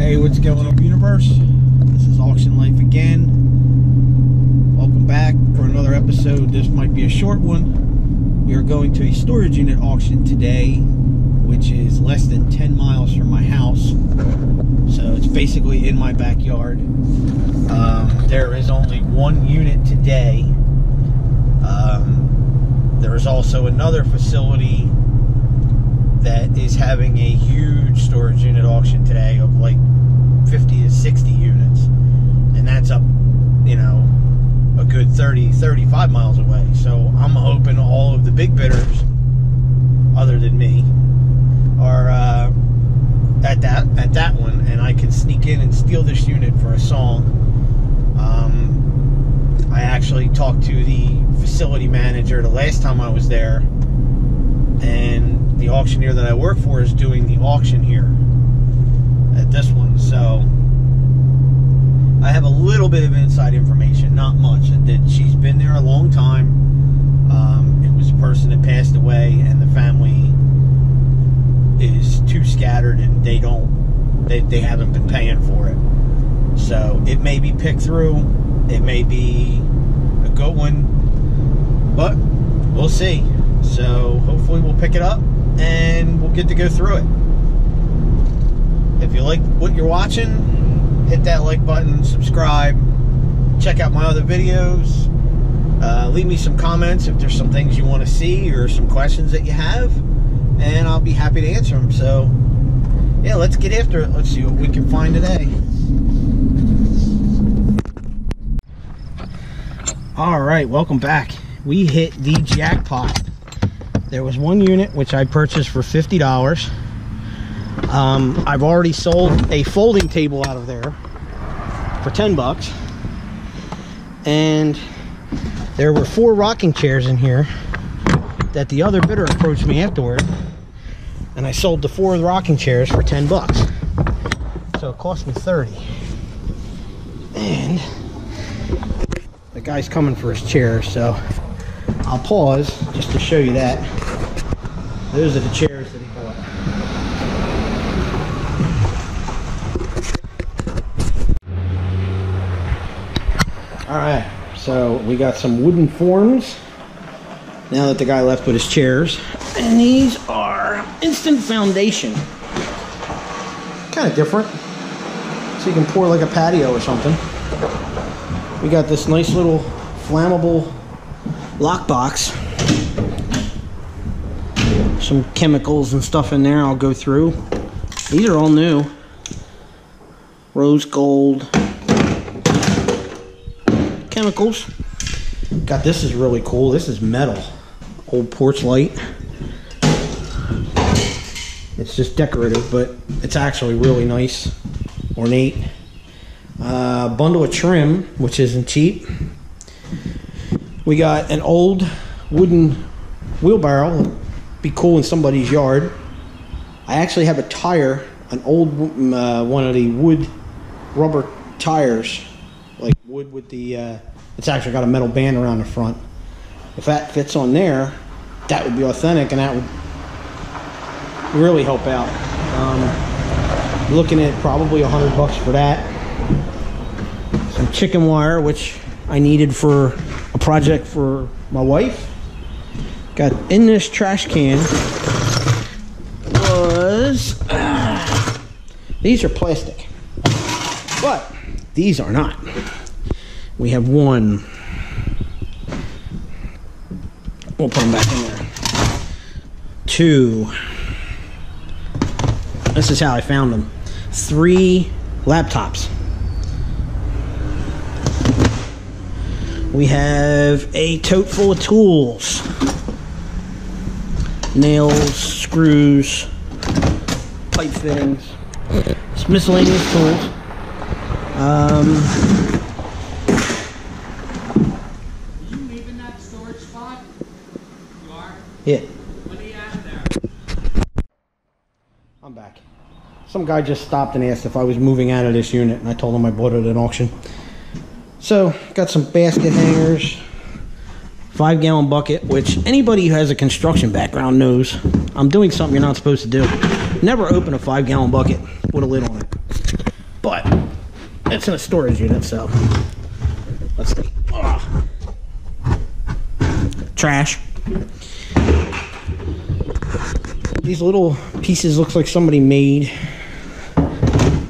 Hey, what's going on, universe? This is Auctionlife again. Welcome back for another episode. This might be a short one. We are going to a storage unit auction today, which is less than 10 miles from my house. So it's basically in my backyard. There is only one unit today. There is also another facility that is having a huge storage unit auction today of like 50 to 60 units, and that's up, you know, a good 35 miles away. So I'm hoping all of the big bidders, other than me, are at that one, and I can sneak in and steal this unit for a song. I actually talked to the facility manager the last time I was there, and the auctioneer that I work for is doing the auction here at this one. So I have a little bit of inside information, not much. That she's been there a long time. It was a person that passed away, and the family is too scattered, and they haven't been paying for it. So it may be picked through, it may be a good one, but we'll see. So hopefully we'll pick it up and we'll get to go through it. If you like what you're watching, hit that like button, subscribe, check out my other videos, leave me some comments if there's some things you want to see or some questions that you have, and I'll be happy to answer them. So yeah, let's get after it. Let's see what we can find today. Alright, welcome back. We hit the jackpot. There was one unit which I purchased for $50. I've already sold a folding table out of there for 10 bucks. And there were 4 rocking chairs in here that the other bidder approached me afterward. And I sold the 4 rocking chairs for 10 bucks. So it cost me 30. And the guy's coming for his chair, so I'll pause just to show you that. Those are the chairs that he bought. Alright, so we got some wooden forms now that the guy left with his chairs. And these are instant foundation. Kind of different. So you can pour like a patio or something. We got this nice little flammable lockbox. Some chemicals and stuff in there I'll go through. These are all new. Rose gold. Chemicals. Got this is really cool. This is metal. Old porch light. It's just decorative, but it's actually really nice. Ornate. Bundle of trim, which isn't cheap. We got an old wooden wheelbarrow. Be cool in somebody's yard. I actually have a tire, an old one of the wood rubber tires, like wood with the it's actually got a metal band around the front. If that fits on there, that would be authentic, and that would really help out. Looking at probably $100 for that. Some chicken wire, which I needed for a project for my wife. Got in this trash can was these are plastic, but these are not. We have one. We'll put them back in there. 2. This is how I found them. 3 laptops. We have a tote full of tools. Nails, screws, pipe fittings. It's miscellaneous tools. You leaving that storage spot? You are? Yeah. What are you at there? I'm back. Some guy just stopped and asked if I was moving out of this unit, and I told him I bought it at an auction. So, got some basket hangers, 5-gallon bucket, which anybody who has a construction background knows I'm doing something you're not supposed to do. Never open a 5-gallon bucket with a lid on it. it's in a storage unit, so let's see. Ugh. Trash. These little pieces looks like somebody made.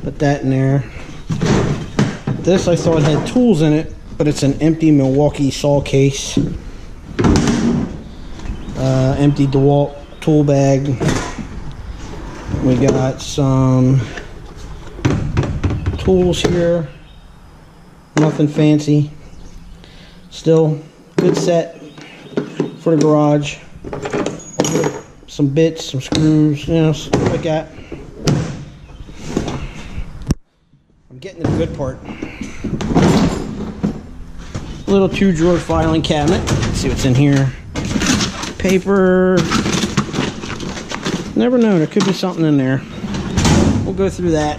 Put that in there. This I thought had tools in it, but it's an empty Milwaukee saw case. Empty DeWalt tool bag. We got some tools here. Nothing fancy. Still good set for the garage. Some bits, some screws, you know, stuff like that. I'm getting the good part. Little 2-drawer filing cabinet. Let's see what's in here. Paper. Never know, there could be something in there. We'll go through that.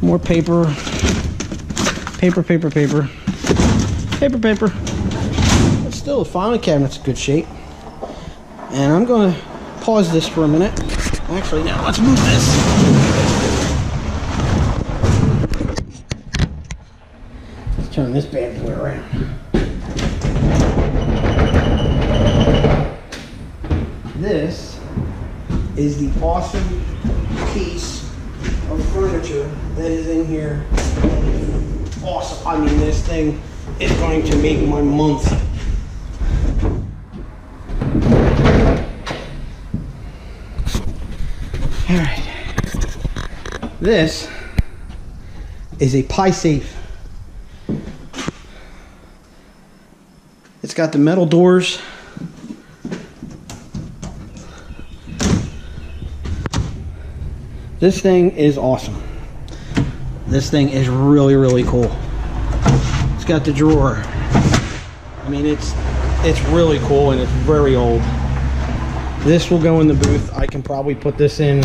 More paper. Paper. But still, the filing cabinet's in good shape. And I'm going to pause this for a minute. Actually, now let's move this. Let's turn this bad boy around. This is the awesome piece of furniture that is in here. Awesome. I mean, this thing is going to make my month. All right. This is a pie safe. It's got the metal doors. This thing is awesome. This thing is really, really cool. It's got the drawer. I mean, it's really cool, and it's very old. This will go in the booth. I can probably put this in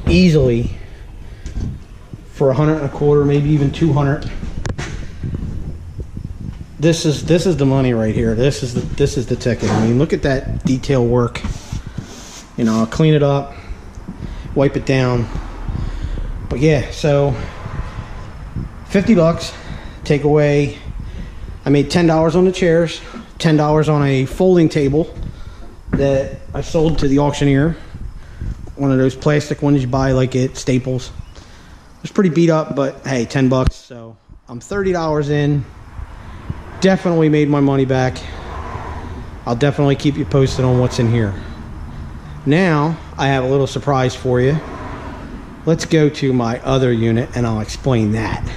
easily for $125, maybe even $200. This is the money right here. This is the ticket. I mean, look at that detail work. You know, I'll clean it up, wipe it down. But yeah, so $50. Take away. I made $10 on the chairs, $10 on a folding table that I sold to the auctioneer. One of those plastic ones you buy like at Staples. It was pretty beat up, but hey, $10. So I'm $30 in. Definitely made my money back. I'll definitely keep you posted on what's in here. Now I have a little surprise for you. Let's go to my other unit and I'll explain that.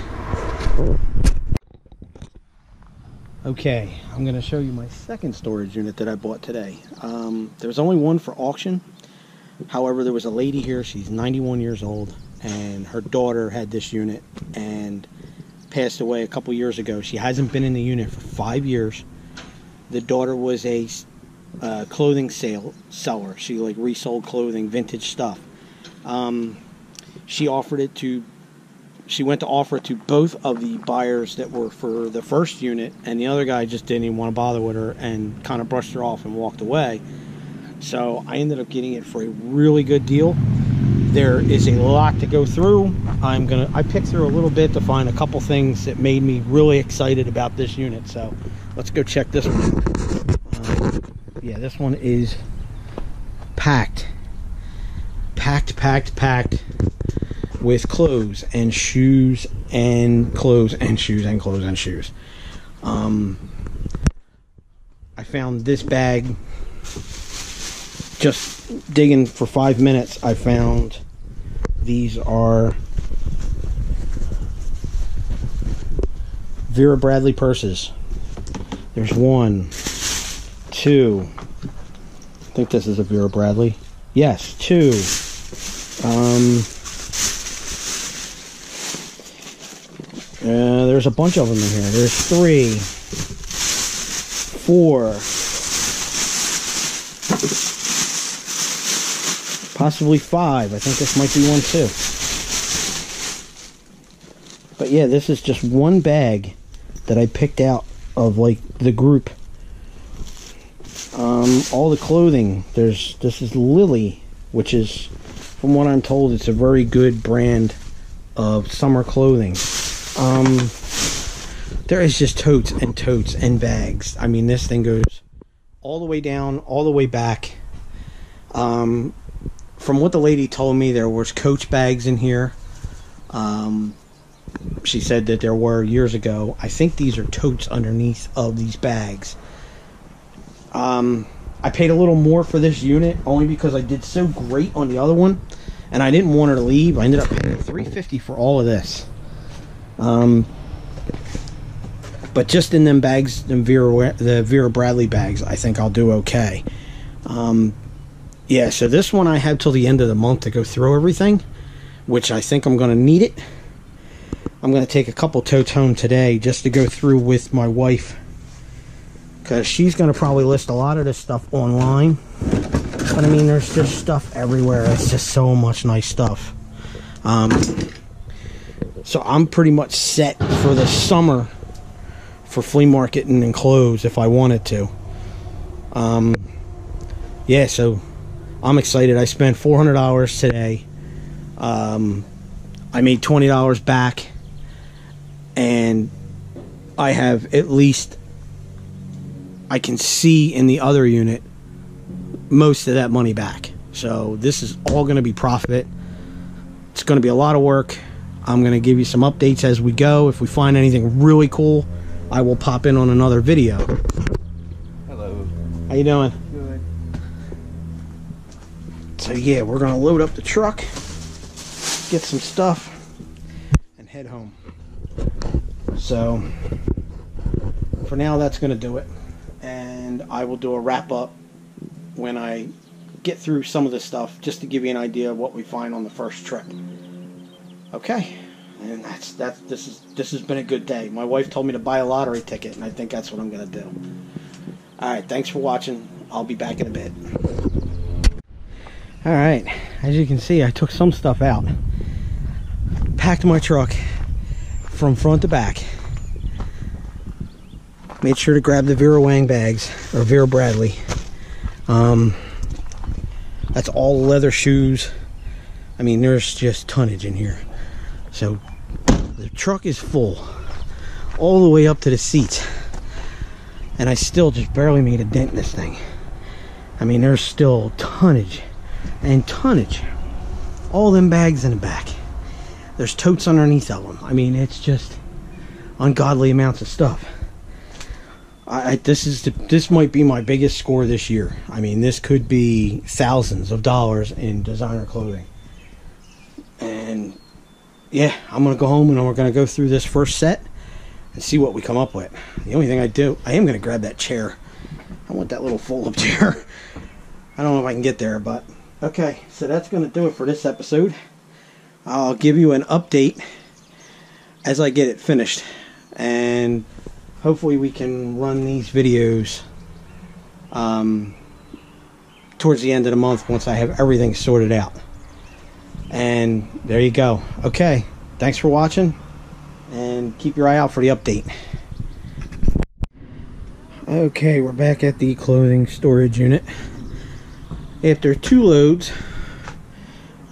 Okay, I'm going to show you my second storage unit that I bought today. There was only one for auction. However, there was a lady here. She's 91 years old, and her daughter had this unit and passed away a couple years ago. She hasn't been in the unit for 5 years. The daughter was a clothing seller. She like resold clothing, vintage stuff. She went to offer it to both of the buyers that were for the first unit, and the other guy just didn't even want to bother with her and kind of brushed her off and walked away. So I ended up getting it for a really good deal. There is a lot to go through. I picked through a little bit to find a couple things that made me really excited about this unit. So let's go check this one. Yeah, this one is packed with clothes and shoes and clothes and shoes and clothes and shoes. I found this bag just digging for 5 minutes. I found these are Vera Bradley purses. There's 1, 2. I think this is a Vera Bradley. Yes, 2. There's a bunch of them in here. There's 3, 4, possibly 5. I think this might be one too. But yeah, this is just one bag that I picked out of like the group. All the clothing. This is Lily, which is, from what I'm told, it's a very good brand of summer clothing. There is just totes and totes and bags. I mean, this thing goes all the way down, all the way back. From what the lady told me, there was Coach bags in here. She said that there were years ago. I think these are totes underneath of these bags. I paid a little more for this unit only because I did so great on the other one, and I didn't want her to leave. I ended up paying $350 for all of this. But just in them bags, the Vera Bradley bags, I think I'll do okay. Yeah, so this one I have till the end of the month to go through everything, which I think I'm going to need it. I'm going to take a couple totes home today just to go through with my wife, because she's going to probably list a lot of this stuff online. But I mean, there's just stuff everywhere. It's just so much nice stuff. So I'm pretty much set for the summer for flea marketing and clothes if I wanted to. Yeah, so I'm excited. I spent $400 today. I made $20 back, and I have at least, I can see in the other unit most of that money back. So this is all going to be profit. It's going to be a lot of work. I'm going to give you some updates as we go. If we find anything really cool, I will pop in on another video. Hello. How you doing? Good. So yeah, we're going to load up the truck, get some stuff, and head home. So for now, that's going to do it. And I will do a wrap up when I get through some of this stuff, just to give you an idea of what we find on the first trip. Okay, and this has been a good day. My wife told me to buy a lottery ticket, and I think that's what I'm gonna do. Alright, thanks for watching. I'll be back in a bit. Alright, as you can see, I took some stuff out. Packed my truck from front to back. Made sure to grab the Vera Wang bags, or Vera Bradley. That's all leather shoes. I mean, there's just tonnage in here. So the truck is full all the way up to the seats, and I still just barely made a dent in this thing. I mean, there's still tonnage and tonnage. All them bags in the back. There's totes underneath of them. I mean, it's just ungodly amounts of stuff. This might be my biggest score this year. I mean, this could be thousands of dollars in designer clothing. And yeah, I'm gonna go home and we're gonna go through this first set and see what we come up with. The only thing I am gonna grab that chair. I want that little fold-up chair. I don't know if I can get there, but okay. So that's gonna do it for this episode. I'll give you an update as I get it finished, and hopefully we can run these videos towards the end of the month once I have everything sorted out. And there you go. Okay, thanks for watching, and keep your eye out for the update. Okay, we're back at the clothing storage unit. After 2 loads,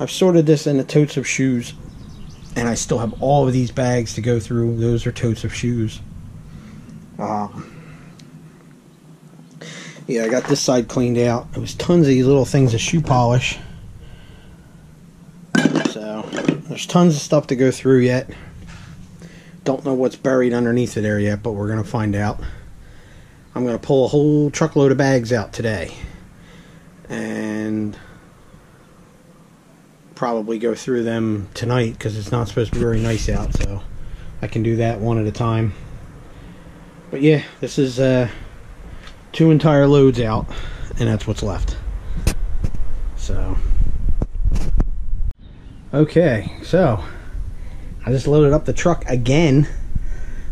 I've sorted this into totes of shoes, and I still have all of these bags to go through. Those are totes of shoes. Yeah, I got this side cleaned out. There was tons of these little things of shoe polish. So there's tons of stuff to go through yet. Don't know what's buried underneath it there yet, but we're gonna find out. I'm gonna pull a whole truckload of bags out today, and probably go through them tonight because it's not supposed to be very nice out, so I can do that one at a time. But yeah, this is 2 entire loads out, and that's what's left. So okay, so I just loaded up the truck again.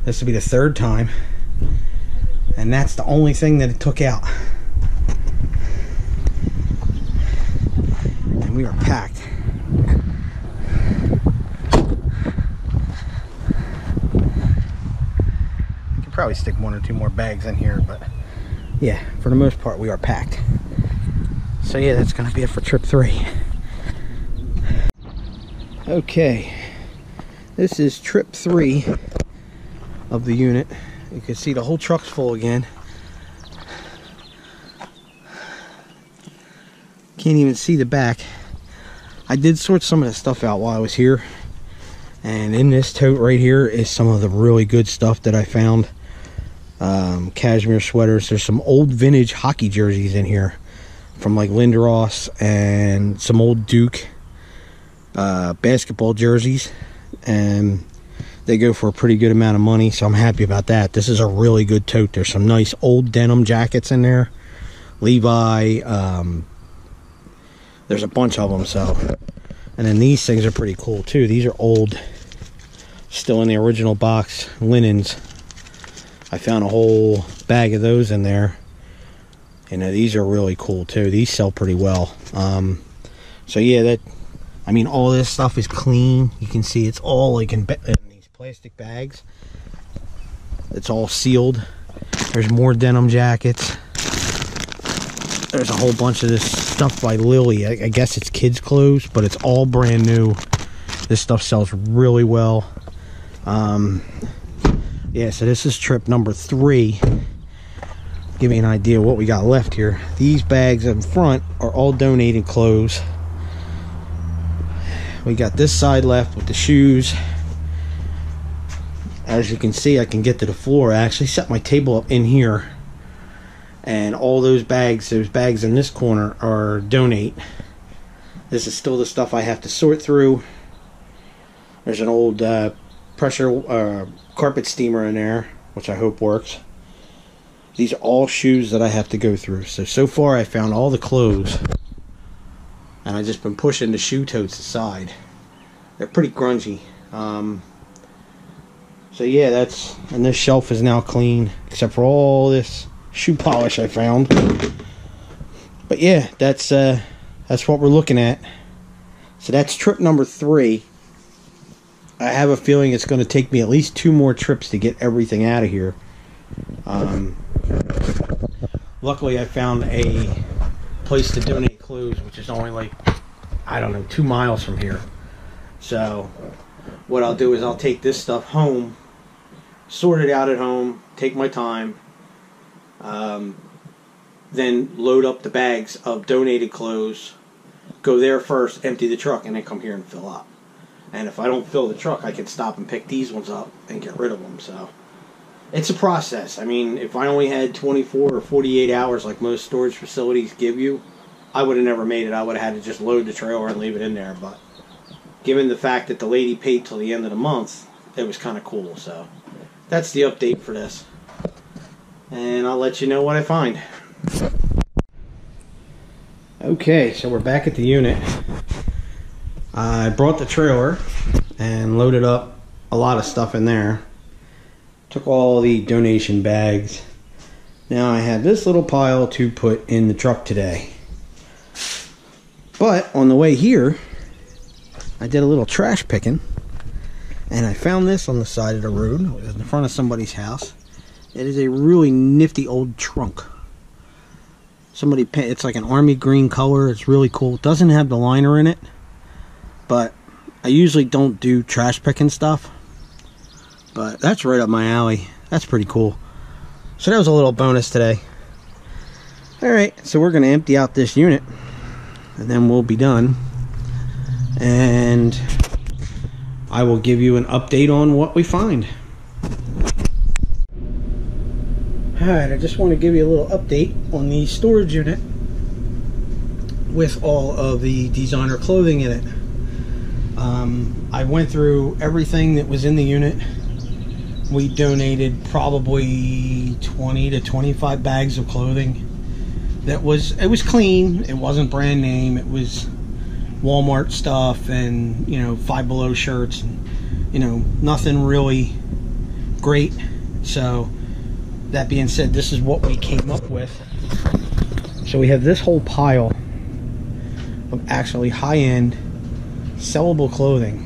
This will be the 3rd time, and that's the only thing that it took out. And we are packed. Probably stick 1 or 2 more bags in here, but yeah, for the most part we are packed. So yeah, that's gonna be it for trip 3. Okay, This is trip 3 of the unit. You can see the whole truck's full again. Can't even see the back. I did sort some of the stuff out while I was here. And in this tote right here is some of the really good stuff that I found. Cashmere sweaters. There's some old vintage hockey jerseys in here from like Lindros, and some old Duke basketball jerseys, and they go for a pretty good amount of money, so I'm happy about that. This is a really good tote. There's some nice old denim jackets in there, Levi, there's a bunch of them. So, and then these things are pretty cool too. These are old, still in the original box linens. I found a whole bag of those in there. You know, these are really cool too. These sell pretty well. So yeah, I mean, all this stuff is clean. You can see it's all like in these plastic bags. It's all sealed. There's more denim jackets. There's a whole bunch of this stuff by Lily. I guess it's kids' clothes, but it's all brand new. This stuff sells really well. Yeah, so this is trip number 3. Give you an idea of what we got left here. These bags in front are all donated clothes. We got this side left with the shoes. As you can see, I can get to the floor. I actually set my table up in here, and all those bags in this corner are donate. This is still the stuff I have to sort through. There's an old pressure carpet steamer in there, which I hope works. These are all shoes that I have to go through. So far I found all the clothes, and I've just been pushing the shoe totes aside. They're pretty grungy. So yeah, and this shelf is now clean, except for all this shoe polish I found. But yeah, that's what we're looking at. So that's trip number 3. I have a feeling it's going to take me at least 2 more trips to get everything out of here. Luckily I found a place to donate clothes, which is only like, I don't know, 2 miles from here. So what I'll do is I'll take this stuff home, sort it out at home, take my time, then load up the bags of donated clothes, go there first, empty the truck, and then come here and fill up. And if I don't fill the truck, I can stop and pick these ones up and get rid of them. So it's a process. I mean, if I only had 24 or 48 hours like most storage facilities give you, I would have never made it. I would have had to just load the trailer and leave it in there. But given the fact that the lady paid till the end of the month, it was kind of cool. So that's the update for this. And I'll let you know what I find. Okay, so we're back at the unit. I brought the trailer and loaded up a lot of stuff in there. Took all the donation bags. Now I have this little pile to put in the truck today. But on the way here, I did a little trash picking, and I found this on the side of the road. It was in front of somebody's house. It is a really nifty old trunk. It's like an army green color. It's really cool. It doesn't have the liner in it, but I usually don't do trash picking stuff. But that's right up my alley. That's pretty cool. So that was a little bonus today. Alright, so we're going to empty out this unit, and then we'll be done. And I will give you an update on what we find. Alright, I just want to give you a little update on the storage unit with all of the designer clothing in it. I went through everything that was in the unit. We donated probably 20 to 25 bags of clothing. It was clean. It wasn't brand name. It was Walmart stuff, and Five Below shirts, and nothing really great. So that being said, this is what we came up with. So we have this whole pile of actually high-end sellable clothing.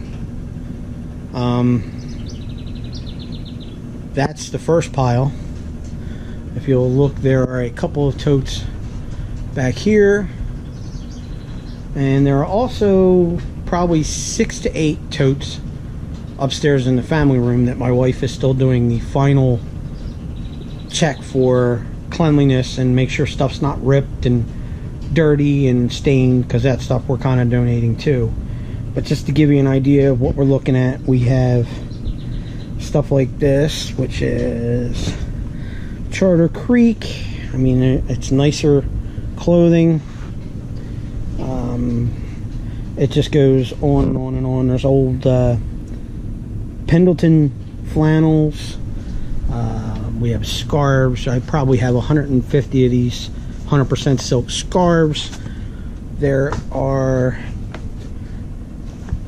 That's the first pile. If you'll look, there are a couple of totes back here, and there are also probably 6 to 8 totes upstairs in the family room that my wife is still doing the final check for cleanliness and make sure stuff's not ripped and dirty and stained, because that stuff we're kind of donating too. But just to give you an idea of what we're looking at, we have stuff like this, which is Charter Creek. I mean, it's nicer clothing. It just goes on and on and on. There's old Pendleton flannels. We have scarves. I probably have 150 of these 100% silk scarves. There are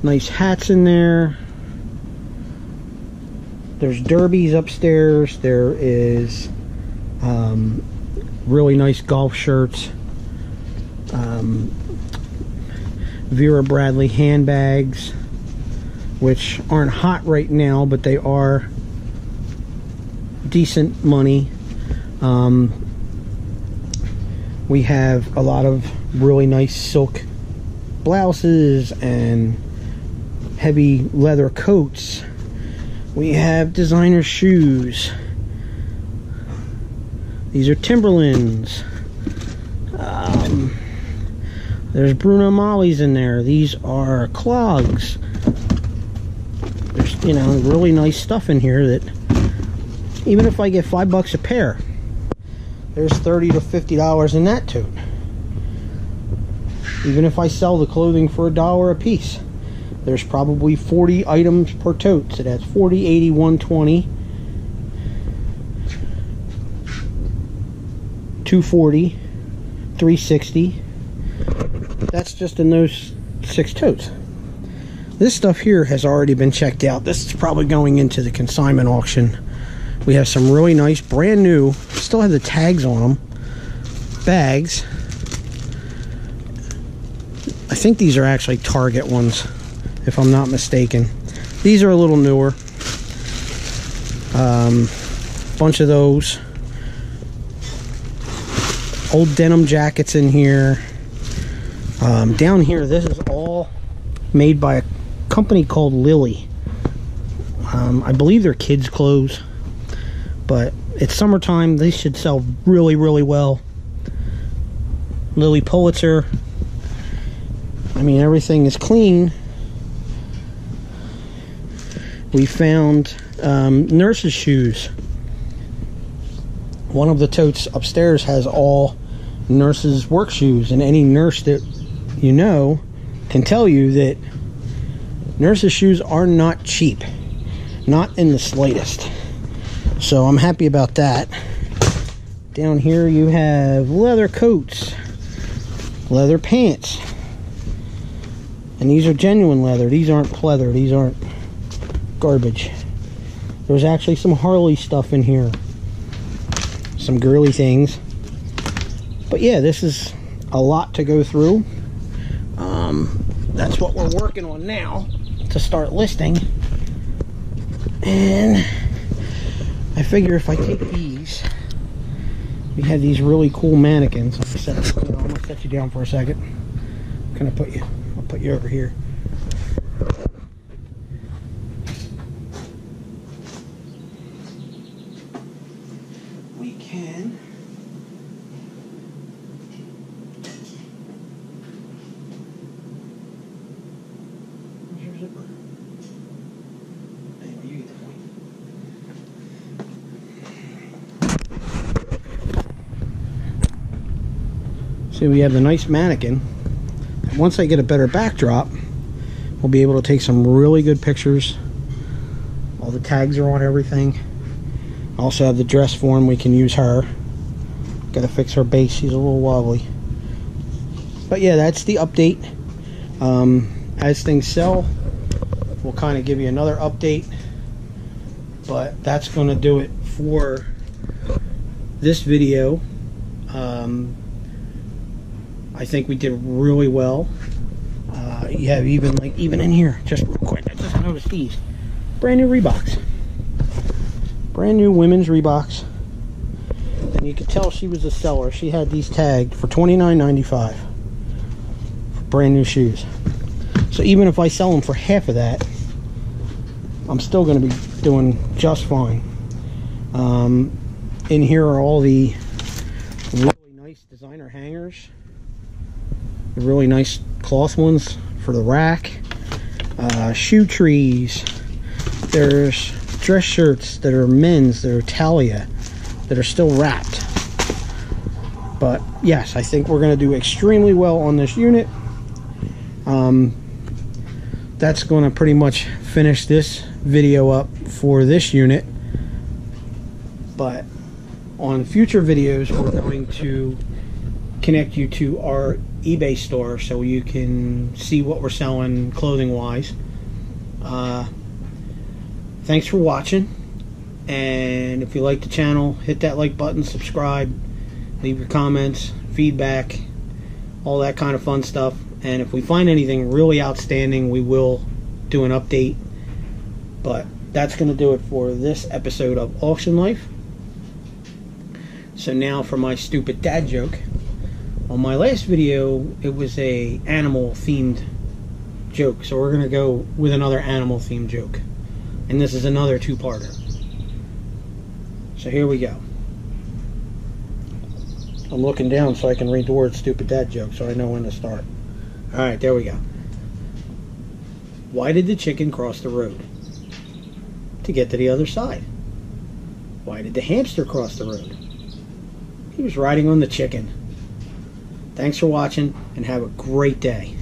nice hats in there. There's derbies upstairs. There is really nice golf shirts. Vera Bradley handbags, which aren't hot right now, but they are decent money. We have a lot of really nice silk blouses and heavy leather coats. We have designer shoes. These are Timberlands. There's Bruno Maglis in there. These are clogs. There's, you know, really nice stuff in here that even if I get $5 a pair, there's $30 to $50 in that tote. Even if I sell the clothing for $1 a piece, there's probably 40 items per tote. So that's 40, 80, 120, 240, 360. That's just in those 6 totes. This stuff here has already been checked out. This is probably going into the consignment auction. We have some really nice, brand new, still have the tags on them, bags. I think these are actually Target ones, if I'm not mistaken. These are a little newer. Bunch of those. Old denim jackets in here. Down here, this is all made by a company called Lily. I believe they're kids' clothes, but it's summertime. They should sell really, really well. Lily Pulitzer. I mean, everything is clean. We found nurses' shoes. One of the totes upstairs has all nurses' work shoes, and any nurse that you know can tell you that nurses' shoes are not cheap, not in the slightest. So I'm happy about that. Down here you have leather coats, leather pants, and these are genuine leather. These aren't pleather. These aren't garbage. There's actually some Harley stuff in here, some girly things. But yeah, this is a lot to go through. That's what we're working on now to start listing. And I figure if I take these, we have these really cool mannequins. I'm gonna set you down for a second. I'll put you over here. We can see, we have the nice mannequin. Once I get a better backdrop, we'll be able to take some really good pictures. All the tags are on everything. Also have the dress form. We can use her. Gotta fix her base. She's a little wobbly. But yeah, that's the update. As things sell, we'll kind of give you another update. But that's going to do it for this video. I think we did really well. You have even in here, just real quick, I just noticed these brand new Reeboks, brand new women's Reeboks, and you could tell she was a seller. She had these tagged for $29.95 for brand new shoes. So even if I sell them for half of that, I'm still going to be doing just fine. In here are all the really nice designer hangers. The really nice cloth ones for the rack. Shoe trees. There's dress shirts that are men's, that are Talia, that are still wrapped. But yes, I think we're going to do extremely well on this unit. That's going to pretty much finish this video up for this unit. But on future videos, we're going to connect you to our eBay store so you can see what we're selling clothing wise. Thanks for watching, and if you like the channel, hit that like button, subscribe, leave your comments, feedback, all that kind of fun stuff. And if we find anything really outstanding, we will do an update. But that's going to do it for this episode of Auction Life. So now for my stupid dad joke. On my last video, it was a animal themed joke, so we're going to go with another animal themed joke. And this is another two-parter. So here we go. I'm looking down so I can read the word stupid dad joke so I know when to start. Alright, there we go. Why did the chicken cross the road? To get to the other side. Why did the hamster cross the road? He was riding on the chicken. Thanks for watching, and have a great day.